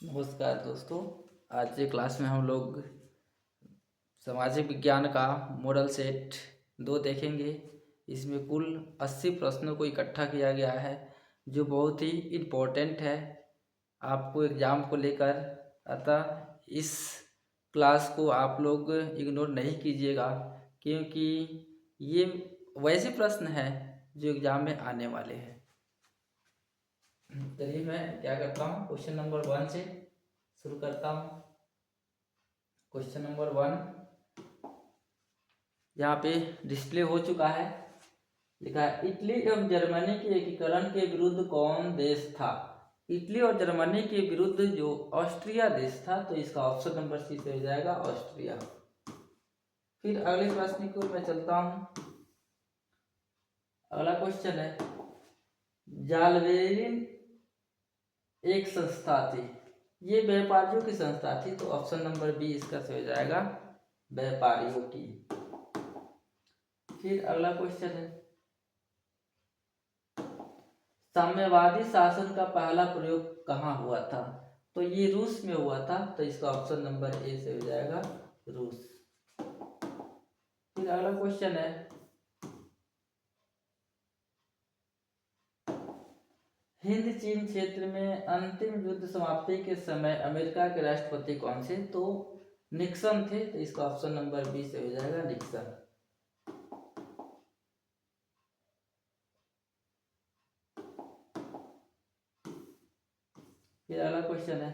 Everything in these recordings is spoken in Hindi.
नमस्कार दोस्तों। आज के क्लास में हम लोग सामाजिक विज्ञान का मॉडल सेट 2 देखेंगे। इसमें कुल 80 प्रश्नों को इकट्ठा किया गया है जो बहुत ही इम्पोर्टेंट है आपको एग्ज़ाम को लेकर। अतः इस क्लास को आप लोग इग्नोर नहीं कीजिएगा, क्योंकि ये वैसे प्रश्न हैं जो एग्ज़ाम में आने वाले हैं। चलिए मैं क्या करता हूँ, क्वेश्चन नंबर 1 से शुरू करता हूँ। क्वेश्चन नंबर 1 यहाँ पे डिस्प्ले हो चुका है। लिखा है, इटली एवं जर्मनी के एकीकरण के विरुद्ध कौन देश था? इटली और जर्मनी के विरुद्ध जो ऑस्ट्रिया देश था, तो इसका ऑप्शन नंबर सी से हो जाएगा ऑस्ट्रिया। फिर अगले प्रश्न को मैं चलता हूँ। अगला क्वेश्चन है, जालवेरिन एक संस्था थी, ये व्यापारियों की संस्था थी, तो ऑप्शन नंबर बी इसका से हो जाएगा व्यापारियों की। फिर अगला क्वेश्चन है, साम्यवादी शासन का पहला प्रयोग कहाँ हुआ था? तो ये रूस में हुआ था, तो इसका ऑप्शन नंबर ए से हो जाएगा रूस। फिर अगला क्वेश्चन है, हिंद चीन क्षेत्र में अंतिम युद्ध समाप्ति के समय अमेरिका के राष्ट्रपति कौन से? तो निक्सन थे, तो इसका ऑप्शन नंबर बी से हो जाएगा निक्सन। फिर अगला क्वेश्चन है,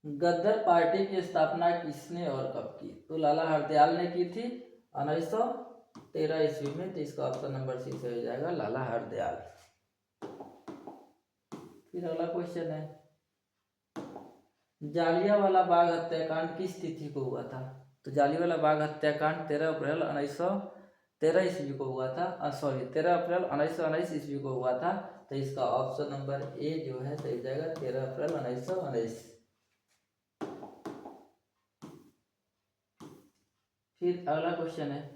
गद्दर पार्टी की स्थापना किसने और कब की? तो लाला हरदयाल ने की थी 1913 ईस्वी में, तो इसका ऑप्शन नंबर सी से हो जाएगा लाला हरदयाल। फिर अगला क्वेश्चन है, जालियांवाला बाग हत्याकांड किस तिथि को हुआ था? तो जालियांवाला बाग हत्याकांड 13 अप्रैल 1913 ईस्वी को हुआ था। 13 अप्रैल 1919 ईस्वी को हुआ था, तो इसका ऑप्शन नंबर ए जो है सही जाएगा 13 अप्रैल 1919। फिर अगला क्वेश्चन है,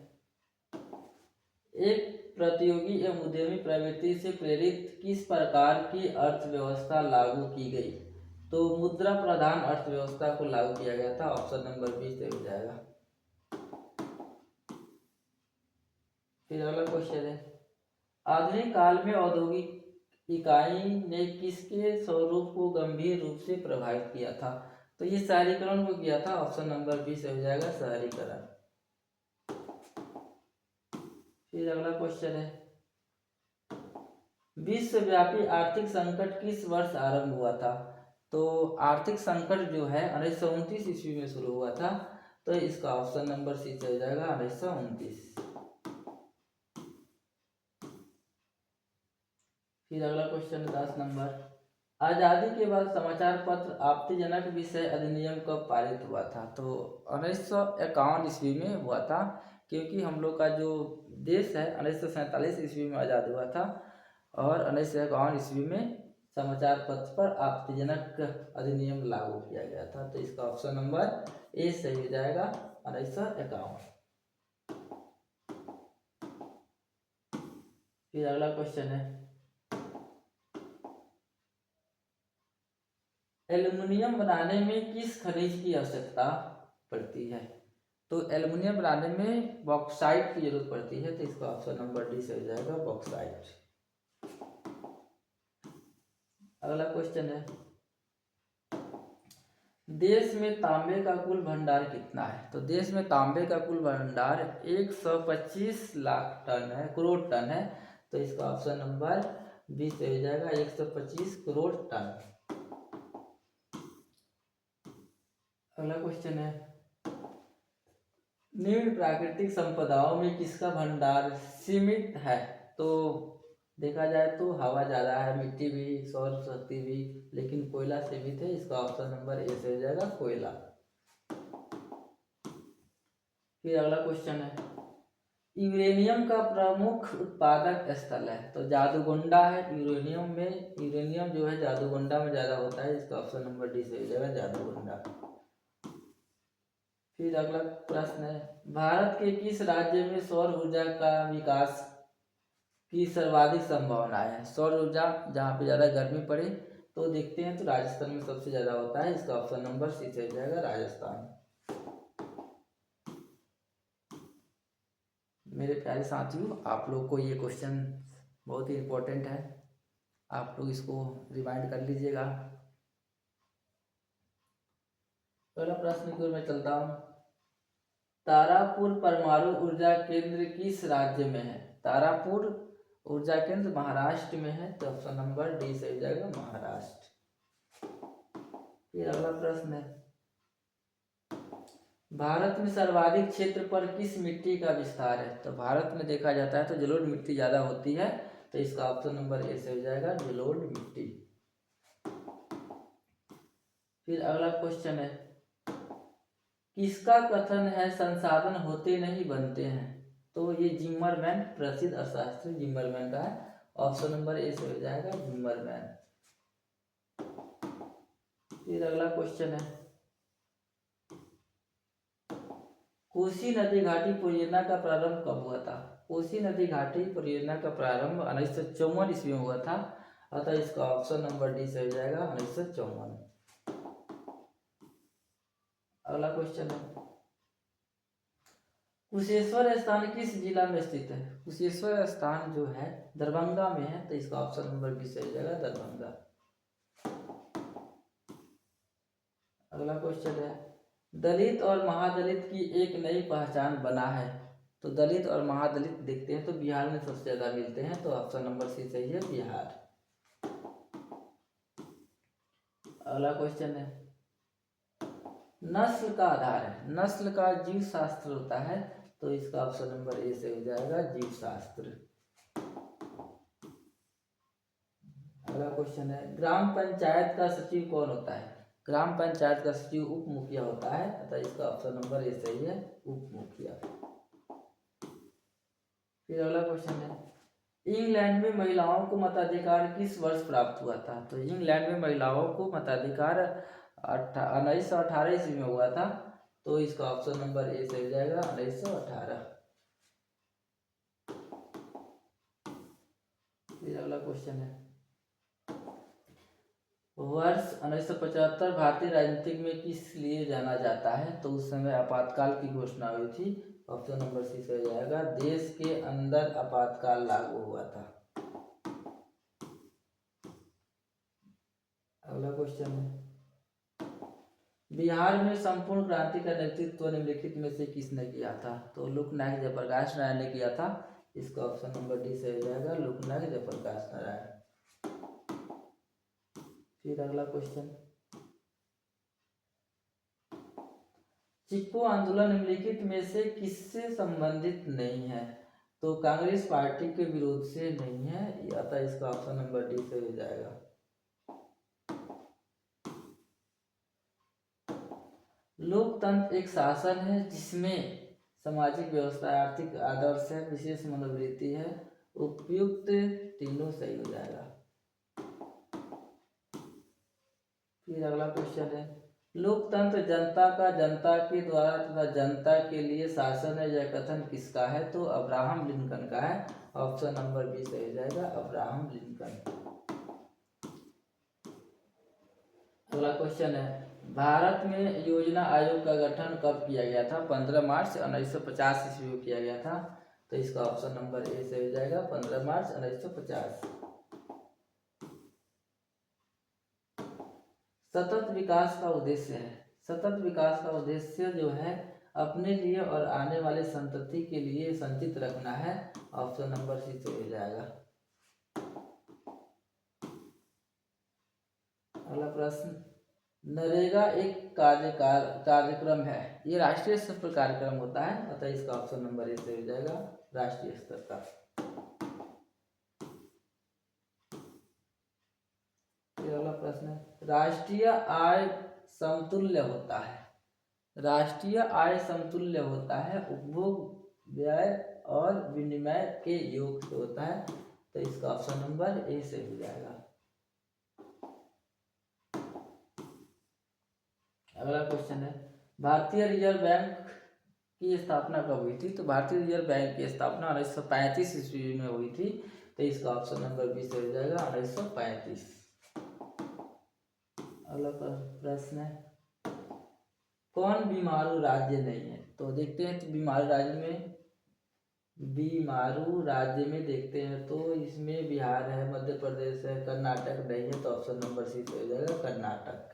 एक प्रतियोगी एवं उद्यमी प्रवृत्ति से प्रेरित किस प्रकार की अर्थव्यवस्था लागू की गई? तो मुद्रा प्रधान अर्थव्यवस्था को लागू किया गया था, ऑप्शन नंबर बी से हो जाएगा। फिर अगला क्वेश्चन है, आधुनिक काल में औद्योगिक इकाई ने किसके स्वरूप को गंभीर रूप से प्रभावित किया था? तो ये शहरीकरण को किया था, ऑप्शन नंबर बी से हो जाएगा शहरीकरण। फिर अगला क्वेश्चन है, विश्वव्यापी आर्थिक संकट किस वर्ष आरंभ हुआ था? तो आर्थिक संकट जो है 1929 ईस्वी में शुरू हुआ था, तो इसका ऑप्शन नंबर सी से हो जाएगा 1929। फिर अगला क्वेश्चन 10 नंबर, आज़ादी के बाद समाचार पत्र आपत्तिजनक विषय अधिनियम कब पारित हुआ था? तो 1951 ईस्वी में हुआ था, क्योंकि हम लोग का जो देश है 1947 ईस्वी में आज़ाद हुआ था, और 1951 ईस्वी में समाचार पत्र पर आपत्तिजनक अधिनियम लागू किया गया था, तो इसका ऑप्शन नंबर ए सही हो जाएगा 1951। फिर अगला क्वेश्चन है, एल्युमिनियम बनाने में किस खनिज की आवश्यकता पड़ती है? तो एल्युमिनियम बनाने में बॉक्साइट की जरूरत पड़ती है, तो इसका ऑप्शन नंबर डी से हो जाएगा बॉक्साइट। अगला क्वेश्चन है, देश में तांबे का कुल भंडार कितना है? तो देश में तांबे का कुल भंडार 125 लाख टन है, करोड़ टन है, तो इसका ऑप्शन नंबर बी से हो जाएगा 125 करोड़ टन। अगला क्वेश्चन है, निम्न प्राकृतिक संपदाओं में किसका भंडार सीमित है? तो देखा जाए तो हवा ज़्यादा है, मिट्टी भी, सौर शक्ति भी, लेकिन कोयला सीमित है, इसका ऑप्शन नंबर ए से हो जाएगा कोयला। फिर अगला क्वेश्चन है, यूरेनियम का प्रमुख उत्पादक स्थल है? तो जादूगोंडा है। यूरेनियम जो है जादूगोंडा में ज़्यादा होता है, इसका ऑप्शन नंबर डी से हो जाएगा जादूगोंडा। फिर अगला प्रश्न है, भारत के किस राज्य में सौर ऊर्जा का विकास की सर्वाधिक संभावनाएं है। सौर ऊर्जा जहाँ पे ज़्यादा गर्मी पड़े तो देखते हैं तो राजस्थान में सबसे ज़्यादा होता है। इसका ऑप्शन नंबर सी सही जाएगा, राजस्थान। मेरे प्यारे साथियों, आप लोग को ये क्वेश्चन बहुत ही इम्पोर्टेंट है, आप लोग इसको रिमाइंड कर लीजिएगा। पहला प्रश्न की ओर मैं चलता हूँ। तारापुर परमाणु ऊर्जा केंद्र किस राज्य में है? तारापुर ऊर्जा केंद्र महाराष्ट्र में है, तो ऑप्शन नंबर डी सही हो जाएगा, महाराष्ट्र। फिर अगला प्रश्न है, भारत में सर्वाधिक क्षेत्र पर किस मिट्टी का विस्तार है? तो भारत में देखा जाता है तो जलोढ़ मिट्टी ज्यादा होती है, तो इसका ऑप्शन नंबर ए से हो जाएगा, जलोढ़ मिट्टी। फिर अगला क्वेश्चन है, किसका कथन है संसाधन होते नहीं बनते हैं? तो ये जिम्मरमैन, प्रसिद्ध अर्थशास्त्री जिम्मरमैन का है, ऑप्शन नंबर ए से हो जाएगा, जिम्मरमैन। फिर अगला क्वेश्चन है, कोसी नदी घाटी परियोजना का प्रारंभ कब हुआ था? कोसी नदी घाटी परियोजना का प्रारंभ 1954 ईस्वी में हुआ था, अतः इसका ऑप्शन नंबर डी से हो जाएगा, 1954। अगला क्वेश्चन है, कुशेश्वर स्थान किस जिला में स्थित है? कुशेश्वर स्थान जो है दरभंगा में है, तो इसका ऑप्शन नंबर बी से हो जाएगा, दरभंगा। अगला क्वेश्चन है, दलित और महादलित की एक नई पहचान बना है। तो दलित और महादलित देखते हैं तो बिहार में सबसे ज्यादा मिलते हैं, तो ऑप्शन नंबर सी सही है, बिहार। अगला क्वेश्चन है, नस्ल का आधार है, नस्ल का जीव शास्त्र होता है, तो इसका ऑप्शन नंबर ए से हो जाएगा, जीव शास्त्र। अगला क्वेश्चन है, ग्राम पंचायत का सचिव कौन होता है? ग्राम पंचायत का सचिव उप मुखिया होता है, अतः इसका ऑप्शन नंबर ए सही है, उप मुखिया। फिर अगला क्वेश्चन है, इंग्लैंड में महिलाओं को मताधिकार किस वर्ष प्राप्त हुआ था? तो इंग्लैंड में महिलाओं को मताधिकार 1918 ईस्वी में हुआ था, तो इसका ऑप्शन नंबर ए से हो जाएगा, 1918। फिर अगला क्वेश्चन है, वर्ष 1975 भारतीय राजनीति में किस लिए जाना जाता है? तो उस समय आपातकाल की घोषणा हुई थी, ऑप्शन नंबर सी से हो जाएगा, देश के अंदर आपातकाल लागू हुआ था। अगला क्वेश्चन है, बिहार में संपूर्ण क्रांति का नेतृत्व निम्नलिखित में से किसने किया था? तो लोकनायक जयप्रकाश नारायण ने किया था, इसका ऑप्शन नंबर डी से हो जाएगा, लोकनायक जयप्रकाश नारायण। फिर अगला क्वेश्चन, चिपको आंदोलन निम्नलिखित में से किससे संबंधित नहीं है? तो कांग्रेस पार्टी के विरोध से नहीं है, अतः इसका ऑप्शन नंबर डी से हो जाएगा। लोकतंत्र एक शासन है जिसमें सामाजिक व्यवस्था, आर्थिक आदर्श है, विशेष मनोवृत्ति है, उपयुक्त तीनों सही हो जाएगा। फिर अगला क्वेश्चन है, लोकतंत्र जनता का जनता के द्वारा तथा जनता के लिए शासन है, यह कथन किसका है? तो अब्राहम लिंकन का है, ऑप्शन नंबर बी सही हो जाएगा, अब्राहम लिंकन। अगला क्वेश्चन है, भारत में योजना आयोग का गठन कब किया गया था? 15 मार्च 1950 ईस्वी में किया गया था, तो इसका ऑप्शन नंबर ए से हो जाएगा, 15 मार्च 1950। सतत विकास का उद्देश्य है, सतत विकास का उद्देश्य जो है अपने लिए और आने वाले संतति के लिए संचित रखना है, ऑप्शन नंबर सी से हो जाएगा। अगला प्रश्न, नरेगा एक कार्यक्रम है, ये राष्ट्रीय स्तर पर कार्यक्रम होता है, अतः इसका ऑप्शन नंबर ए से हो जाएगा, राष्ट्रीय स्तर का। अगला प्रश्न है, राष्ट्रीय आय समतुल्य होता है, राष्ट्रीय आय समतुल्य होता है उपभोग, व्यय और विनिमय के योग से होता है, तो इसका ऑप्शन नंबर ए से हो जाएगा। अगला क्वेश्चन है, भारतीय रिजर्व बैंक की स्थापना कब हुई थी? तो भारतीय रिजर्व बैंक की स्थापना 1935 ईस्वी में हुई थी, तो इसका ऑप्शन नंबर 20 हो जाएगा 1935। अगला प्रश्न है, कौन बीमारू राज्य नहीं है? तो देखते हैं, तो बीमारू राज्य में देखते हैं तो इसमें बिहार है, मध्य प्रदेश है, कर्नाटक नहीं है, तो ऑप्शन नंबर सी हो जाएगा कर्नाटक।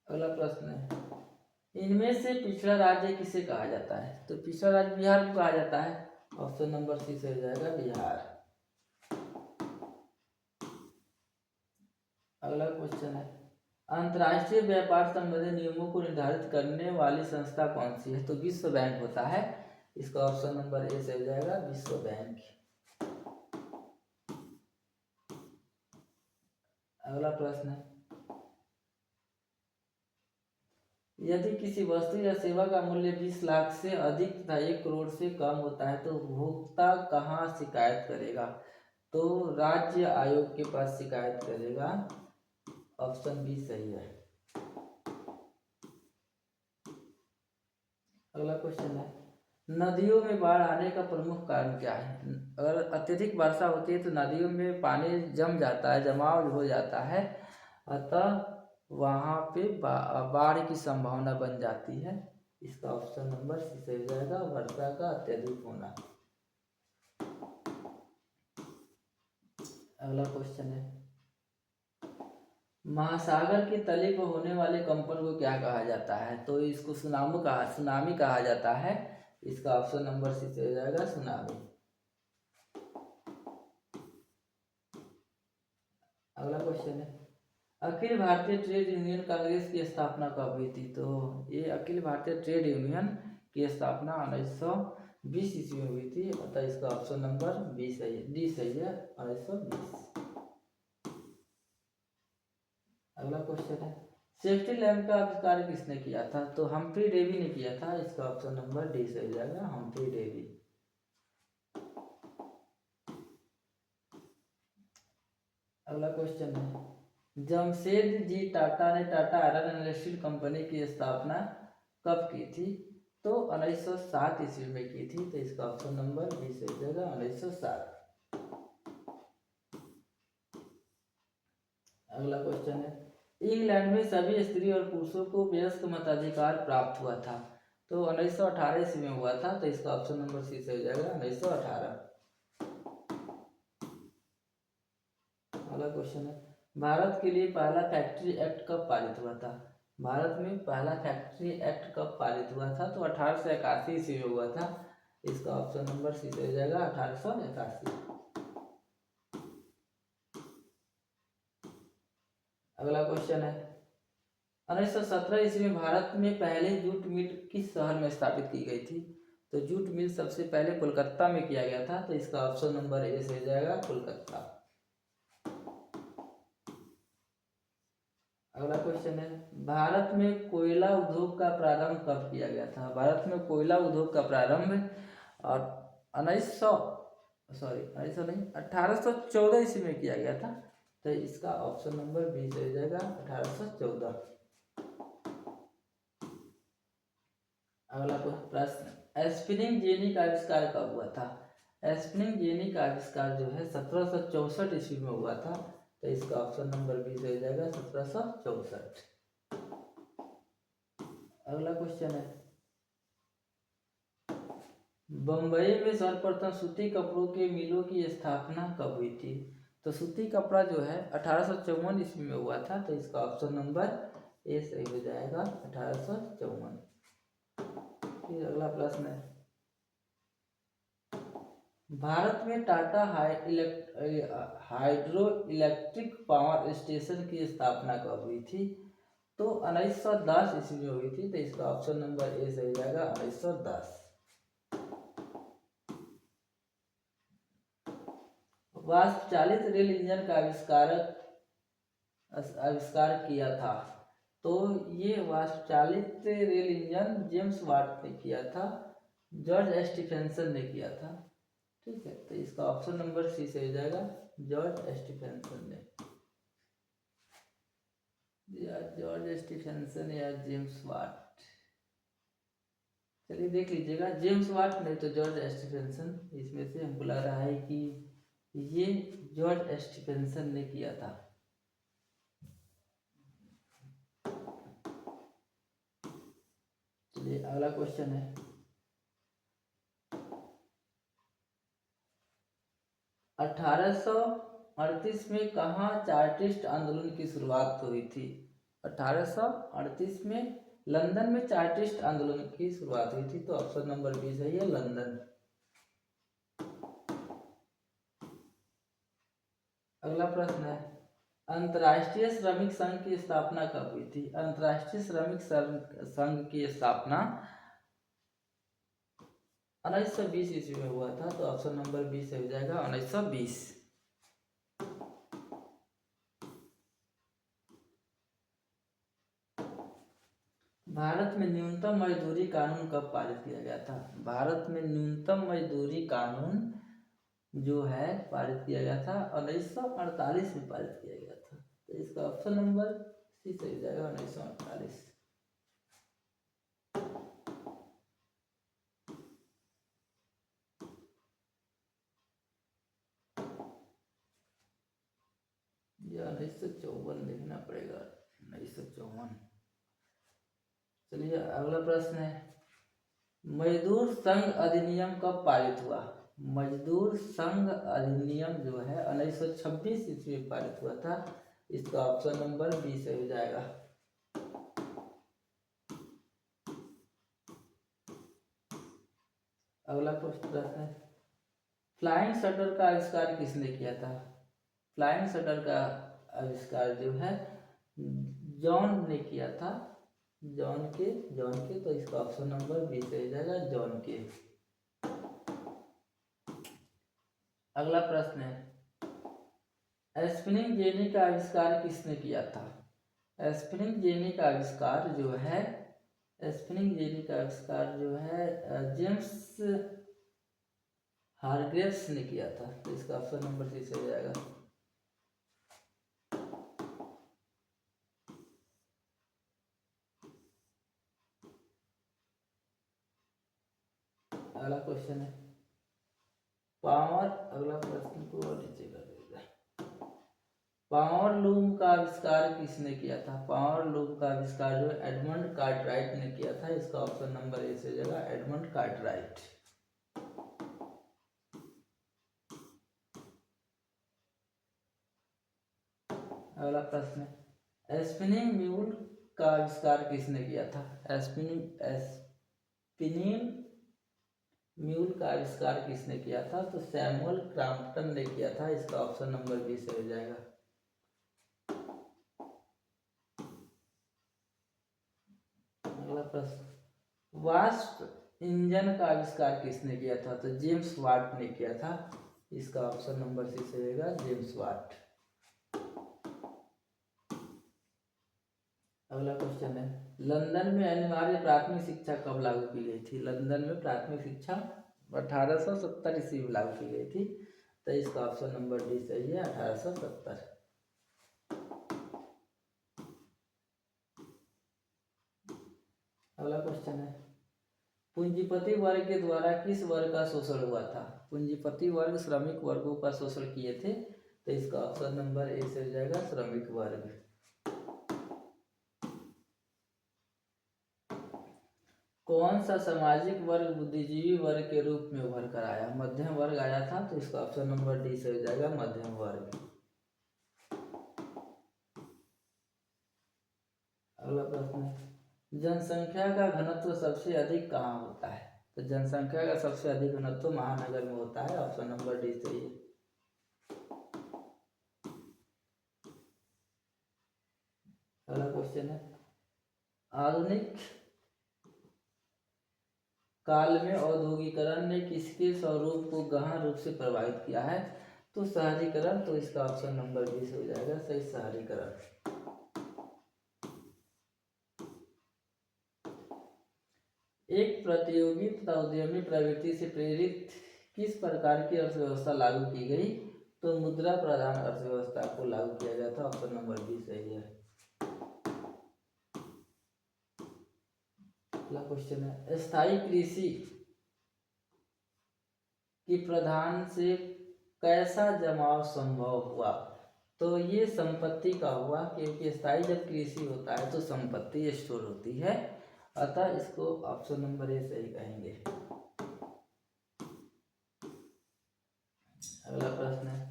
अगला प्रश्न है, इनमें से पिछड़ा राज्य किसे कहा जाता है? तो पिछड़ा राज्य बिहार को कहा जाता है, ऑप्शन नंबर सी हो जाएगा बिहार। अगला क्वेश्चन है, अंतर्राष्ट्रीय व्यापार संबंधी नियमों को निर्धारित करने वाली संस्था कौन सी है? तो विश्व बैंक होता है, इसका ऑप्शन नंबर ए से हो जाएगा विश्व बैंक। अगला प्रश्न है, यदि किसी वस्तु या सेवा का मूल्य 20 लाख से अधिक तथा 1 करोड़ से कम होता है तो उपभोक्ता कहाँ शिकायत करेगा? तो राज्य आयोग के पास शिकायत करेगा, ऑप्शन बी सही है। अगला क्वेश्चन है, नदियों में बाढ़ आने का प्रमुख कारण क्या है? अगर अत्यधिक वर्षा होती है तो नदियों में पानी जम जाता है, जमाव हो जाता है, अतः वहाँ पे बाढ़ की संभावना बन जाती है। इसका ऑप्शन नंबर सी सही जाएगा, वर्षा का अत्यधिक होना। अगला क्वेश्चन है, महासागर की तली पर होने वाले कंपन को क्या कहा जाता है? तो इसको सुनामी कहा जाता है, इसका ऑप्शन नंबर सी हो जाएगा सुनामी। अगला क्वेश्चन है, अखिल भारतीय ट्रेड यूनियन कांग्रेस की स्थापना कब हुई थी? तो ये अखिल भारतीय ट्रेड यूनियन की स्थापना 1920 ईस्वी में हुई थी, अतः इसका ऑप्शन नंबर डी सही है 1920। अगला क्वेश्चन है, सेफ्टी लैम्प का आविष्कार किसने किया था? तो हम्फ्री डेवी ने किया था, इसका ऑप्शन नंबर डी सही जाएगा हम्फ्री डेवी। अगला क्वेश्चन है, जमशेद जी टाटा ने Tata iron and steel company की स्थापना कब की थी? तो 1907 ईस्वी में की थी, तो इसका ऑप्शन नंबर बी सही जाएगा 1907। अगला क्वेश्चन है, इंग्लैंड में सभी स्त्री और पुरुषों को वयस्क मताधिकार प्राप्त हुआ था, तो 1918 ईस्वी में हुआ था, तो इसका ऑप्शन नंबर सी सही जाएगा 1918। अगला क्वेश्चन है, भारत के लिए पहला फैक्ट्री एक्ट कब पारित हुआ था? भारत में पहला फैक्ट्री एक्ट कब पारित हुआ था? तो 1881 ईस्वी में हुआ था, इसका ऑप्शन नंबर सी हो जाएगा 1881। अगला क्वेश्चन है, 1917 ईस्वी में भारत में पहले जूट मिल किस शहर में स्थापित की गई थी? तो जूट मिल सबसे पहले कोलकाता में किया गया था, तो इसका ऑप्शन नंबर ए से हो जाएगा कोलकाता। अगला क्वेश्चन है, भारत में कोयला उद्योग का प्रारंभ कब किया गया था? भारत में कोयला उद्योग का प्रारंभ और 1814 ईस्वी में किया गया था, तो इसका ऑप्शन नंबर बी हो जाएगा 1814। अगला प्रश्न, स्पिनिंग जेनी का आविष्कार कब हुआ था? स्पिनिंग जेनी का आविष्कार जो है 1764 ईस्वी में हुआ था, तो इसका ऑप्शन नंबर बी हो जाएगा 1764। अगला क्वेश्चन है, बंबई में सर्वप्रथम सूती कपड़ों के मिलों की स्थापना कब हुई थी? तो सूती कपड़ा जो है 1854 ईस्वी में हुआ था, तो इसका ऑप्शन नंबर ए सही हो जाएगा 1854। फिर अगला प्रश्न है, भारत में Tata hydro electric power station की स्थापना कब हुई थी? तो 1910 ईस्वी में हुई थी, तो इसका ऑप्शन नंबर ए सही जाएगा 1910। वाष्प चालित रेल इंजन का आविष्कार किया था, तो ये वाष्प चालित रेल इंजन जेम्स वाट ने किया था, जॉर्ज स्टीफेंसन ने किया था। ठीक है, तो इसका ऑप्शन नंबर सी से हो जाएगा जॉर्ज स्टीफेंसन ने, या जॉर्ज स्टीफेंसन या जेम्स वाट। चलिए देख लीजिएगा, जेम्स वाट नहीं तो जॉर्ज स्टीफेंसन, इसमें से हमको लग रहा है कि ये जॉर्ज स्टीफेंसन ने किया था। चलिए अगला क्वेश्चन है, 1838 में कहाँ चार्टिस्ट आंदोलन की शुरुआत हुई थी? 1838 में लंदन में चार्टिस्ट आंदोलन की शुरुआत हुई थी, तो ऑप्शन नंबर बी सही है, लंदन। अगला प्रश्न है, अंतर्राष्ट्रीय श्रमिक संघ की स्थापना कब हुई थी? अंतर्राष्ट्रीय श्रमिक संघ की स्थापना 1920 ईस्वी में हुआ था, तो ऑप्शन नंबर बी से हो जाएगा 1920। भारत में न्यूनतम मजदूरी कानून कब पारित किया गया था? भारत में न्यूनतम मजदूरी कानून जो है पारित किया गया था 1948 में पारित किया गया था, तो इसका ऑप्शन नंबर सी सही हो जाएगा 1948। या 1954 देखना पड़ेगा, 1954। चलिए अगला प्रश्न है, मजदूर संघ अधिनियम कब पारित हुआ? मजदूर संघ अधिनियम जो है 1926 ईस्वी में पारित हुआ था, इसका ऑप्शन नंबर बी से हो जाएगा। अगला प्रश्न है, फ्लाइंग शटर का आविष्कार किसने किया था? फ्लाइंग शटर का आविष्कार जो है जॉन ने किया था, जॉन के, तो इसका ऑप्शन नंबर बी से हो जाएगा, जॉन के। अगला प्रश्न है, स्पिनिंग जेनी का आविष्कार किसने किया था? स्पिनिंग जेनी का आविष्कार जो है, स्पिनिंग जेनी का आविष्कार जो है जेम्स हारग्रेव्स ने किया था, तो इसका ऑप्शन नंबर सी से हो जाएगा। अगला क्वेश्चन है, पावर, अगला प्रश्न को नीचे कर देगा, पावर लूम का आविष्कार किसने किया था? पावर लूम का आविष्कार जो एडमंड कार्टराइट ने किया था, इसका ऑप्शन नंबर ए से हो जाएगा, एडमंड कार्टराइट। अगला प्रश्न है, स्पिनिंग म्यूल का आविष्कार किसने किया था? स्पिनिंग म्यूल का आविष्कार किसने किया था? तो सैमुअल क्रॉम्पटन ने किया था, इसका ऑप्शन नंबर बी से हो जाएगा। अगला प्रश्न, वास्प इंजन का आविष्कार किसने किया था? तो जेम्स वाट ने किया था, इसका ऑप्शन नंबर सी से होगा, जेम्स वाट। अगला क्वेश्चन है, लंदन में अनिवार्य प्राथमिक शिक्षा कब लागू की गई थी? लंदन में प्राथमिक शिक्षा 1870 ईस्वी में लागू की गई थी, तो इसका ऑप्शन नंबर डी सही है, 1870। अगला क्वेश्चन है, पूंजीपति वर्ग के द्वारा किस वर्ग का शोषण हुआ था? पूंजीपति वर्ग श्रमिक वर्गों का शोषण किए थे, तो इसका ऑप्शन नंबर ए से हो जाएगा, श्रमिक वर्ग। कौन सा सामाजिक वर्ग बुद्धिजीवी वर्ग के रूप में उभर कर आया? मध्यम वर्ग आया था, तो इसका ऑप्शन नंबर डी से हो जाएगा, मध्यम वर्ग। अगला प्रश्न है, जनसंख्या का घनत्व सबसे अधिक कहाँ होता है? तो जनसंख्या का सबसे अधिक घनत्व महानगर में होता है, ऑप्शन नंबर डी सही है। अगला क्वेश्चन है, आधुनिक काल में औद्योगिकरण ने किसके स्वरूप को गहन रूप से प्रभावित किया है? तो शहरीकरण, तो इसका ऑप्शन नंबर बी से हो जाएगा, सही, शहरीकरण। एक प्रतियोगी तथा उद्यमी प्रवृत्ति से प्रेरित किस प्रकार की अर्थव्यवस्था लागू की गई? तो मुद्रा प्रधान अर्थव्यवस्था को लागू किया गया था, ऑप्शन नंबर बी सही है। अगला क्वेश्चन है, स्थायी कृषि की प्रधान से कैसा जमाव संभव हुआ? तो ये संपत्ति का हुआ, क्योंकि स्थायी जब कृषि होता है तो संपत्ति स्टोर होती है, अतः इसको ऑप्शन नंबर ए सही कहेंगे। अगला प्रश्न है,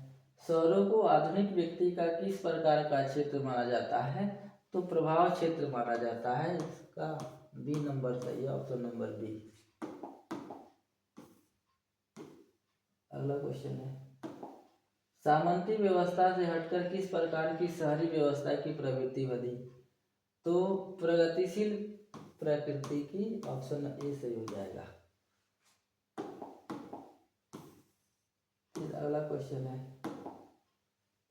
शहरों को आधुनिक व्यक्ति का किस प्रकार का क्षेत्र माना जाता है? तो प्रभाव क्षेत्र माना जाता है, इसका बी नंबर सही है, ऑप्शन नंबर बी। अगला क्वेश्चन है, सामंती व्यवस्था से हटकर किस प्रकार की शहरी व्यवस्था की प्रवृत्ति बढ़ी? तो प्रगतिशील प्रकृति की, ऑप्शन ए सही हो जाएगा। फिर अगला क्वेश्चन है,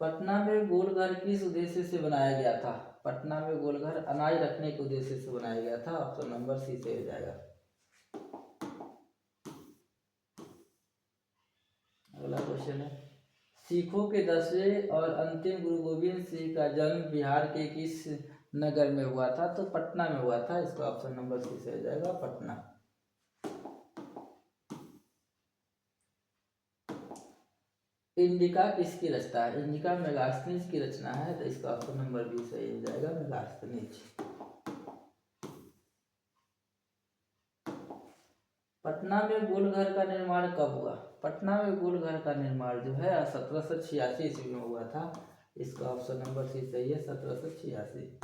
पटना में गोलघर किस उद्देश्य से बनाया गया था? पटना में गोलघर अनाज रखने के उद्देश्य से बनाया गया था, ऑप्शन नंबर सी सही हो जाएगा। अगला क्वेश्चन है, सिखों के 10वें और अंतिम गुरु गोविंद सिंह का जन्म बिहार के किस नगर में हुआ था? तो पटना में हुआ था, इसका ऑप्शन नंबर सी से हो जाएगा, पटना। इंडिका किसकी रचना है? इंडिका मेगास्थनीज की रचना है, तो इसका ऑप्शन नंबर बी सही हो जाएगा, मेगास्थनीज। पटना में गोलघर का निर्माण कब हुआ? पटना में गोलघर का निर्माण जो है 1786 ईस्वी में हुआ था, इसका ऑप्शन नंबर सी सही है, 1786।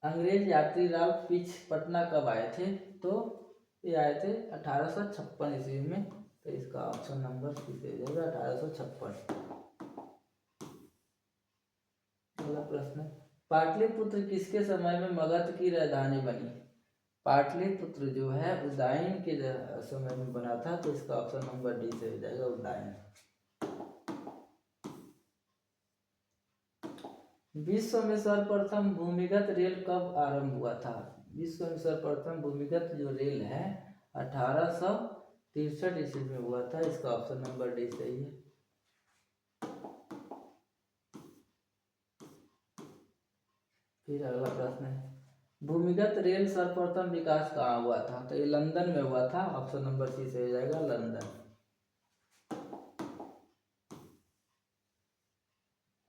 अंग्रेज यात्री राल्फ फिच पटना कब आए थे? तो ये आए थे 1856 ईस्वी में, तो इसका ऑप्शन नंबर सी से हो जाएगा, 1856। अगला प्रश्न, पाटलिपुत्र किसके समय में मगध की राजधानी बनी? पाटलिपुत्र जो है उदयन के समय में बना था, तो इसका ऑप्शन नंबर डी से हो जाएगा, उदयन। विश्व में सर्वप्रथम भूमिगत रेल कब आरंभ हुआ था? विश्व में सर्वप्रथम भूमिगत जो रेल है 1863 ईस्वी में हुआ था, इसका ऑप्शन नंबर डी सही है। फिर अगला प्रश्न है, भूमिगत रेल सर्वप्रथम विकास कहाँ हुआ था? तो ये लंदन में हुआ था, ऑप्शन नंबर सी से हो जाएगा, लंदन।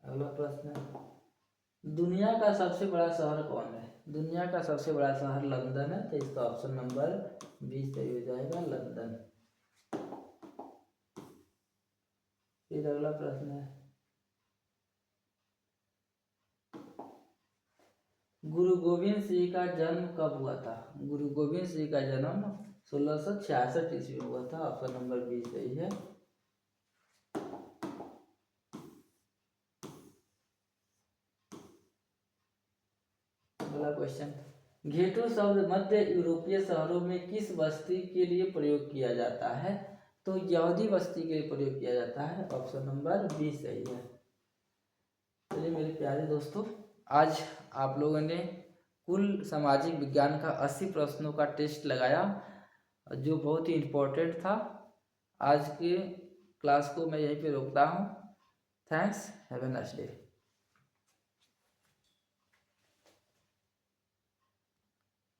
अगला प्रश्न है, दुनिया का सबसे बड़ा शहर कौन है? दुनिया का सबसे बड़ा शहर लंदन है, तो इसका ऑप्शन नंबर बी सही हो जाएगा, लंदन। फिर अगला प्रश्न है, गुरु गोविंद सिंह का जन्म कब हुआ था? गुरु गोविंद सिंह का जन्म 1666 ईस्वी में हुआ था, ऑप्शन नंबर बी सही है। अगला क्वेश्चन, घेटो शब्द मध्य यूरोपीय शहरों में किस बस्ती के लिए प्रयोग किया जाता है? तो यहूदी बस्ती के लिए प्रयोग किया जाता है, ऑप्शन नंबर बी सही है। चलिए मेरे प्यारे दोस्तों, आज आप लोगों ने कुल सामाजिक विज्ञान का 80 प्रश्नों का टेस्ट लगाया, जो बहुत ही इम्पोर्टेंट था। आज के क्लास को मैं यहीं पे रोकता हूँ। Thanks, have a nice day.